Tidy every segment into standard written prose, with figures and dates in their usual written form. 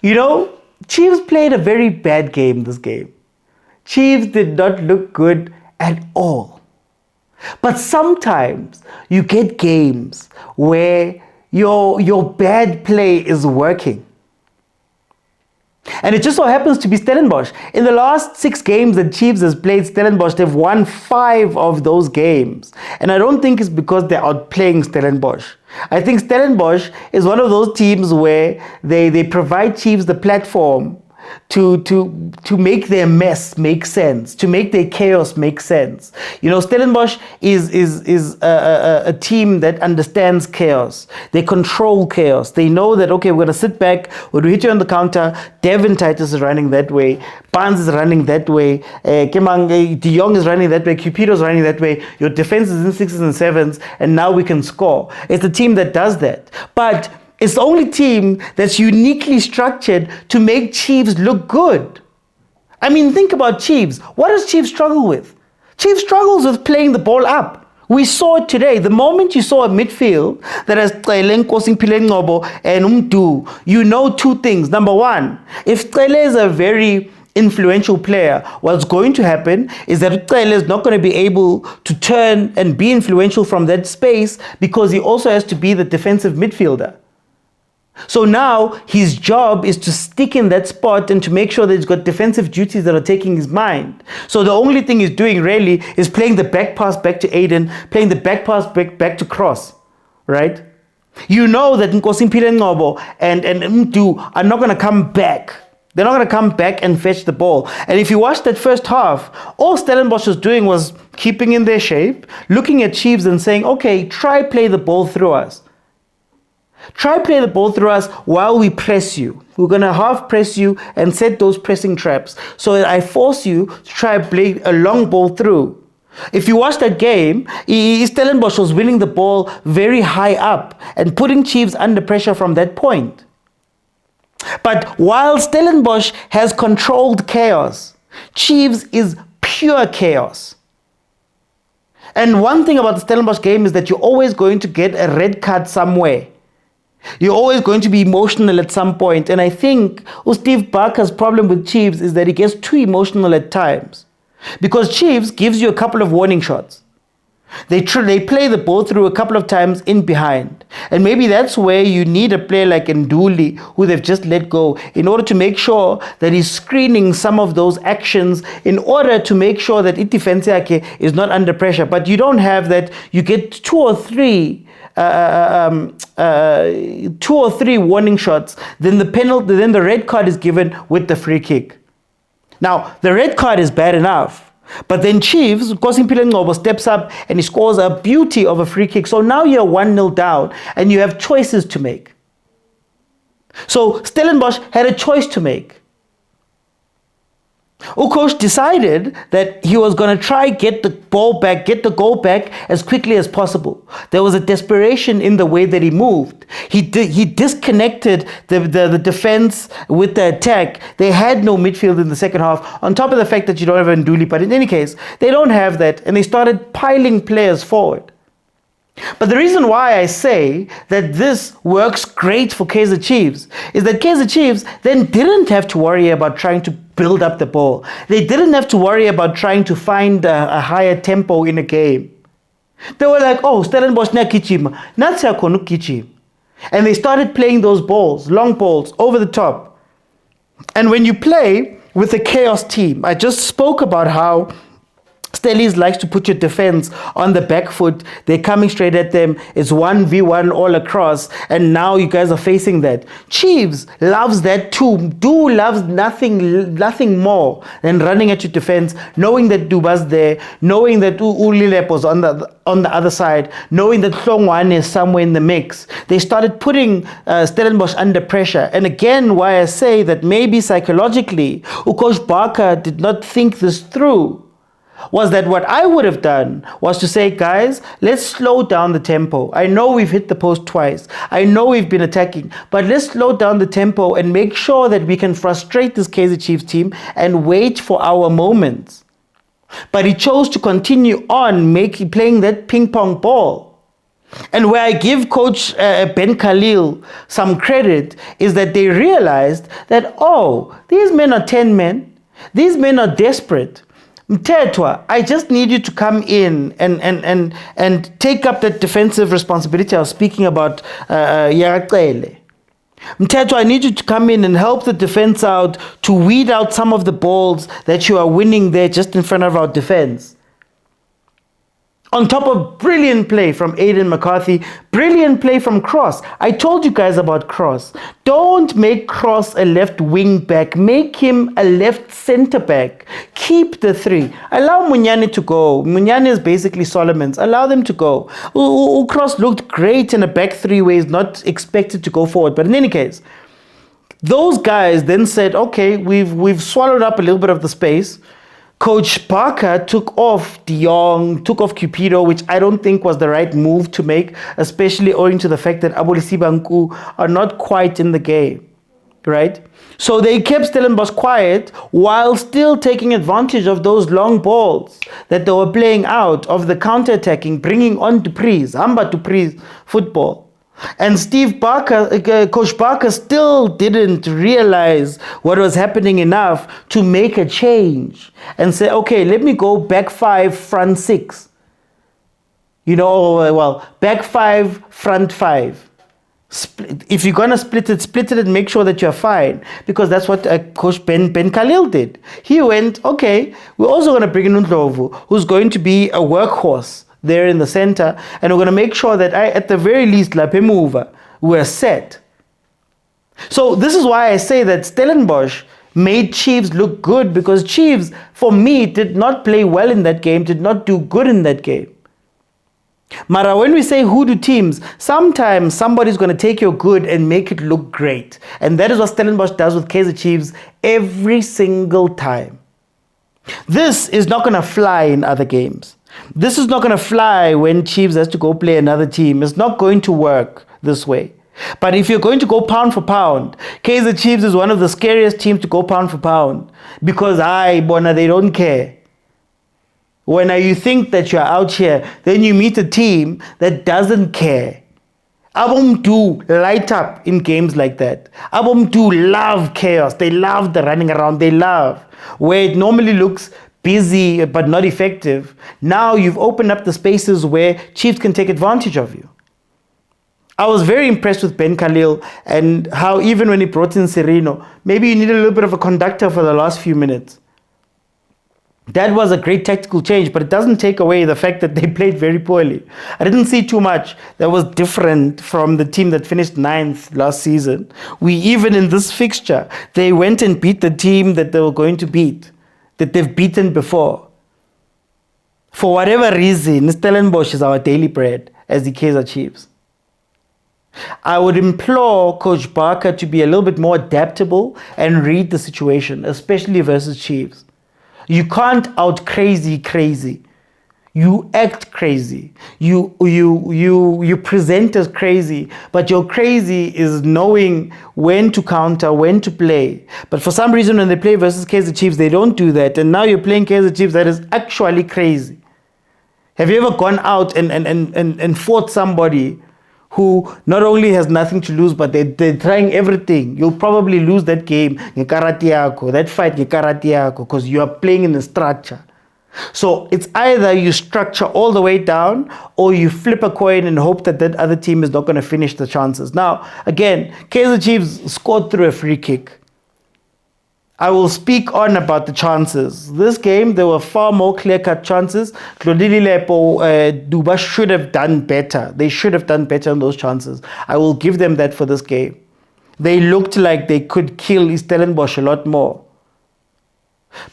You know, Chiefs played a very bad game this game. Chiefs did not look good at all. But sometimes you get games where your bad play is working. And it just so happens to be Stellenbosch. In the last 6 games that Chiefs has played Stellenbosch, they've won 5 of those games. And I don't think it's because they're outplaying Stellenbosch. I think Stellenbosch is one of those teams where they provide Chiefs the platform to make their mess make sense, to make their chaos make sense. You know, Stellenbosch is a team that understands chaos. They control chaos. They know that, okay, we're going to sit back, we're going to hit you on the counter. Devin Titus is running that way. Barnes is running that way. De Jong is running that way. Cupido is running that way. Your defense is in 6s and 7s, and now we can score. It's a team that does that. But it's the only team that's uniquely structured to make Chiefs look good. I mean, think about Chiefs. What does Chiefs struggle with? Chiefs struggles with playing the ball up. We saw it today. The moment you saw a midfield that has Cele, Nkosimpile Ngcobo and Hoodoo, you know 2 things. Number 1, if Cele is a very influential player, what's going to happen is that Cele is not going to be able to turn and be influential from that space because he also has to be the defensive midfielder. So now his job is to stick in that spot and to make sure that he's got defensive duties that are taking his mind. So the only thing he's doing really is playing the back pass back to Aiden, playing the back pass back to Cross, right? You know that Nkosimpile Ngcobo and Mdu are not going to come back. They're not going to come back and fetch the ball. And if you watch that first half, all Stellenbosch was doing was keeping in their shape, looking at Chiefs and saying, okay, try play the ball through us. Try play the ball through us while we press you. We're going to half press you and set those pressing traps so that I force you to try play a long ball through. If you watch that game, Stellenbosch was winning the ball very high up and putting Chiefs under pressure from that point. But while Stellenbosch has controlled chaos, Chiefs is pure chaos. And one thing about the Stellenbosch game is that you're always going to get a red card somewhere. You're always going to be emotional at some point. And I think Steve Barker's problem with Chiefs is that he gets too emotional at times. Because Chiefs gives you a couple of warning shots. They play the ball through a couple of times in behind. And maybe that's where you need a player like Nduli, who they've just let go, in order to make sure that he's screening some of those actions in order to make sure that defense is not under pressure. But you don't have that. You get 2 or 3 warning shots, then the penalty, then the red card is given with the free kick. Now, the red card is bad enough, but then Chiefs, Nkosimpile Ngcobo steps up and he scores a beauty of a free kick. So now you're 1-0 down and you have choices to make. So Stellenbosch had a choice to make. Coach decided that he was going to try get the goal back as quickly as possible. There was a desperation in the way that he moved. He disconnected the defense with the attack. They had no midfield in the second half, on top of the fact that you don't have Nduli. But in any case, they don't have that, and they started piling players forward. But the reason why I say that this works great for Kaizer Chiefs is that Kaizer Chiefs then didn't have to worry about trying to build up the ball. They didn't have to worry about trying to find a higher tempo in a game. They were like, oh, Stellenbosch na kichima, natsa konu kichim. And they started playing those balls, long balls, over the top. And when you play with a chaos team, I just spoke about how Stellies likes to put your defense on the back foot. They're coming straight at them. It's 1v1 all across. And now you guys are facing that. Chiefs loves that too. Loves nothing more than running at your defense, knowing that Duba's there, knowing that Ulilepo's on the other side, knowing that Hlongwane is somewhere in the mix. They started putting Stellenbosch under pressure. And again, why I say that maybe psychologically, Coach Barker did not think this through, was that what I would have done was to say, guys, let's slow down the tempo. I know we've hit the post twice. I know we've been attacking, but let's slow down the tempo and make sure that we can frustrate this Kaizer Chiefs team and wait for our moments. But he chose to continue on playing that ping pong ball. And where I give Coach Ben Khalil some credit is that they realized that, oh, these men are 10 men. These men are desperate. Mtetwa, I just need you to come in and take up that defensive responsibility I was speaking about Yaraqele. Mtetwa, I need you to come in and help the defense out to weed out some of the balls that you are winning there just in front of our defense. On top of brilliant play from Aiden McCarthy, brilliant play from Cross. I told you guys about Cross. Don't make Cross a left wing back. Make him a left center back. Keep the three. Allow Munyane to go. Munyane is basically Solomon's. Allow them to go. Cross looked great in a back three where he's not expected to go forward. But in any case, those guys then said, okay, we've swallowed up a little bit of the space. Coach Barker took off De Jong, took off Cupido, which I don't think was the right move to make, especially owing to the fact that Abolisiba and Nku are not quite in the game, right? So they kept Stellenbosch quiet while still taking advantage of those long balls that they were playing out, of the counter-attacking, bringing on Dupree's, Hamba Dupree's football. And Coach Barker still didn't realize what was happening enough to make a change and say, okay, let me go back 5, front 6. Back 5, front 5. If you're going to split it and make sure that you're fine. Because that's what Coach Ben Khalil did. He went, okay, we're also going to bring in Ndlovu, who's going to be a workhorse there in the center, and we're going to make sure that at the very least, we're set. So this is why I say that Stellenbosch made Chiefs look good, because Chiefs, for me, did not play well in that game, did not do good in that game. Mara, when we say hoodoo teams, sometimes somebody's going to take your good and make it look great. And that is what Stellenbosch does with Kaizer Chiefs every single time. This is not going to fly in other games. This is not going to fly when Chiefs has to go play another team. It's not going to work this way. But if you're going to go pound for pound, Kaizer Chiefs is one of the scariest teams to go pound for pound, because they don't care. When you think that you're out here, then you meet a team that doesn't care. Abomdu light up in games like that. Abomdu love chaos. They love the running around. They love where it normally looks busy but not effective. Now you've opened up the spaces where Chiefs can take advantage of you. I was very impressed with Ben Khalil and how even when he brought in Sereno, maybe you need a little bit of a conductor for the last few minutes. That was a great tactical change, but it doesn't take away the fact that they played very poorly. I didn't see too much that was different from the team that finished 9th last season. Even in this fixture, they went and beat the team that they were going to beat, that they've beaten before. For whatever reason, Stellenbosch is our daily bread as the Kaizer Chiefs. I would implore Coach Barker to be a little bit more adaptable and read the situation, especially versus Chiefs. You can't out crazy. You act crazy. You present as crazy, but your crazy is knowing when to counter, when to play. But for some reason, when they play versus Kaizer Chiefs, they don't do that. And now you're playing Kaizer Chiefs that is actually crazy. Have you ever gone out and fought somebody who not only has nothing to lose, but they're trying everything? You'll probably lose that game, that fight, because you are playing in a structure. So it's either you structure all the way down, or you flip a coin and hope that that other team is not going to finish the chances. Now, again, Kaizer Chiefs scored through a free kick. I will speak on about the chances. This game, there were far more clear-cut chances. Tlodile Lepo, Duba should have done better. They should have done better on those chances. I will give them that for this game. They looked like they could kill Stellenbosch a lot more.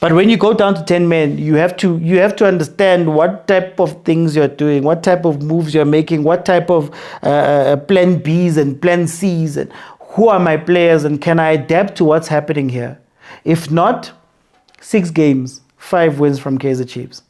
But when you go down to 10 men, you have to understand what type of things you're doing, what type of moves you're making, what type of plan Bs and plan Cs, and who are my players, and can I adapt to what's happening here? If not, 6 games, 5 wins from Kaizer Chiefs.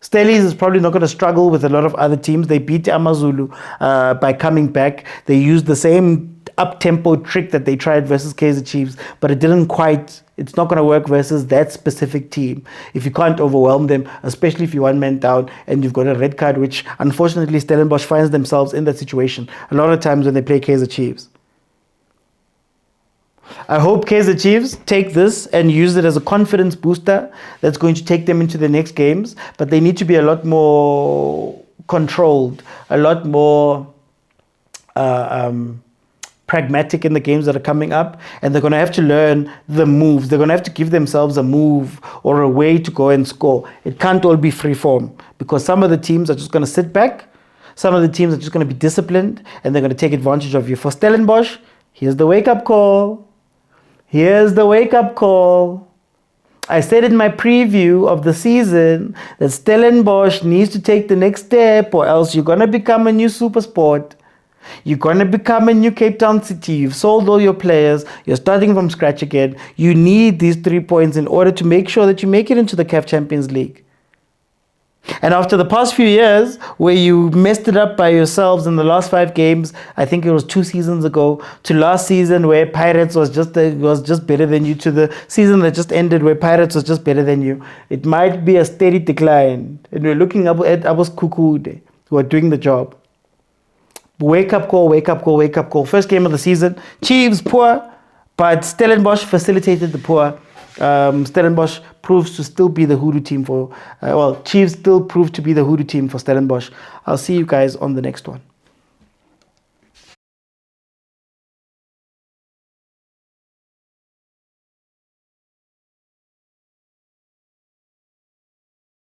Stellies is probably not going to struggle with a lot of other teams. They beat Amazulu by coming back. They used the same up-tempo trick that they tried versus Kaizer Chiefs, but it didn't quite, it's not going to work versus that specific team. If you can't overwhelm them, especially if you're one man down and you've got a red card, which unfortunately Stellenbosch finds themselves in that situation a lot of times when they play Kaizer Chiefs. I hope Kaizer Chiefs take this and use it as a confidence booster that's going to take them into the next games, but they need to be a lot more controlled, a lot more pragmatic in the games that are coming up, and they're going to have to learn the moves. They're going to have to give themselves a move or a way to go and score. It can't all be free form, because some of the teams are just going to sit back, some of the teams are just going to be disciplined, and they're going to take advantage of you. For Stellenbosch, here's the wake-up call. Here's the wake-up call. I said in my preview of the season that Stellenbosch needs to take the next step, or else you're going to become a new supersport. You're going to become a new Cape Town City. You've sold all your players. You're starting from scratch again. You need these 3 points in order to make sure that you make it into the CAF Champions League. And after the past few years, where you messed it up by yourselves in the last 5 games, I think it was 2 seasons ago, to last season where Pirates was just better than you, to the season that just ended where Pirates was just better than you, it might be a steady decline. And we're looking up at Abos Kukude, who are doing the job. Wake up call, wake up call, wake up call. First game of the season, Chiefs poor, but Stellenbosch facilitated the poor. Stellenbosch proves to still be the Hoodoo team for, Chiefs still prove to be the Hoodoo team for Stellenbosch. I'll see you guys on the next one.